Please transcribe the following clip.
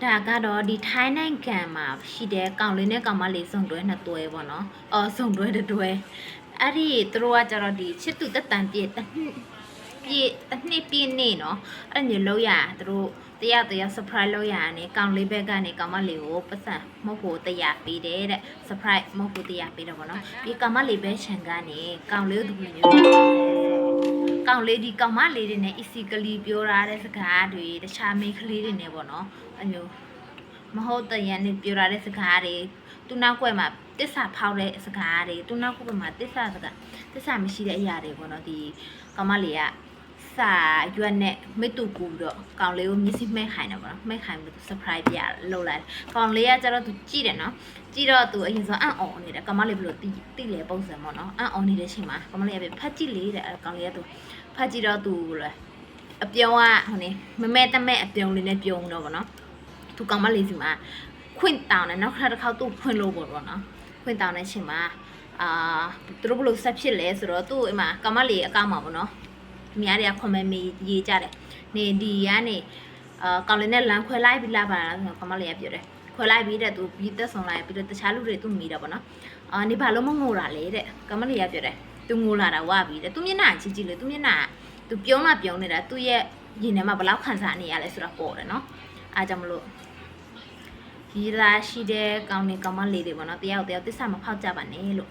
ဒါကတော့ဒီထိုင်းနိုင်ငံမှာရှိတဲ့ကောင်လေးနဲ့ကောင်မလေးစုံတွဲနှစ်တွဲပေါ့နော်စုံတွဲတစ်တွဲအဲ့ဒီသူတို့ကကျတော့ဒီချစ်သူတက်တန်ပြည့်တစ်နှစ်ပြည့်နေနော်အဲ့လိုမျိုးလောက်ရသူတို့တရား surprise လောက်ရနေကောင်လေးဘက်ကနေကောင်မလေးကိုပတ်စံမဟုတ်ဘူးတရားပေးတယ်တဲ့ surprise မဟုတ်ဘူးတရားပေးတော့ပေါ့နော်ဒီကောင်မလေးဘက်ခြံကနေကောင်လေးတို့မျိုးကောင်လေးဒီကောင်မလေးတွေနဲ့ easy ကလေးပြောရတဲ့စကားတွေတခြားမိန်းကလေးတွေနဲ့ပေါ့နော်အမျိုးမဟုတ်တရံနဲ့ပြောရတဲ့စကားတွေသူနောက်ကွယ်မှာတစ္ဆာဖောက်တဲ့စကားတွေသူနောက်ကွယ်မှာတစ္ဆာမရှိတဲ့အရာတွေပေါ့နော်ဒီကောင်မလေးကစာရွက်နဲ့မိတူကူပြီးတော့ကောင်လေးကိုမျက်စိမှဲ့ခိုင်းတယ်ပေါ့နော်မှဲ့ခိုင်းပြီးသူ surprise ပြလုပ်လိုက်ကောင်လေးကကျတော့သူကြည့်တယ်နော်ကြည့်တော့သူအရင်ဆုံးအံ့ဩနေတယ်ကောင်မလေးဘယ်လိုတိလေပုံစံပေါ့နော်အံ့ဩနေတဲ့အချိန်မှာကောင်မလေးကဖတ်ကြည့်လေတဲ့ကောင်လေးကသူဖတ်ကြည့်တော့သူအပြုံးကဟိုနေမမဲတမဲအပြုံးလေးနဲ့ပြုံးတော့ပေါ့နော်သူကောင်မလေးစီမှာခွင့်တောင်းတယ်နောက်တစ်ခါသူ့ဖွင့်လို့ပေါ့နော်ခွင့်တောင်းတဲ့အချိန်မှာသူတို့ဘယ်လိုဆက်ဖြစ်လဲဆိုတော့သူ့အိမ်မှာကောင်မလေးအကောင့်မှာပေါ့နော်များတွေက comment ရေးကြတယ်နေဒီကနေကောင်လေးနဲ့လမ်းခွဲလိုက်ပြီးလာပါလားဆိုတော့ကောင်မလေးကပြောတယ်ခွဲလိုက်ပြီးတဲ့သူပြီးသက်ဆောင်လိုက်ပြီးတော့တခြားလူတွေသူမိတာပေါ့နော်နေဘာလို့မငိုတာလဲတဲ့ကောင်မလေးကပြောတယ်သူငိုလာတာဝါပြီးတဲ့သူမျက်နှာကြည့်ကြည့်လေသူမျက်နှာသူပြုံးနေတာသူရဲ့ရင်ထဲမှာဘယ်လောက်ခံစားနေရလဲဆိုတာပေါ်တယ်နော်အားကြောင့်မလို့ဒီလာရှိတဲ့ကောင်နေကောင်မလေးတွေပေါ့နော်တယောက်တစ္ဆာမဖောက်ကြပါနဲ့လို့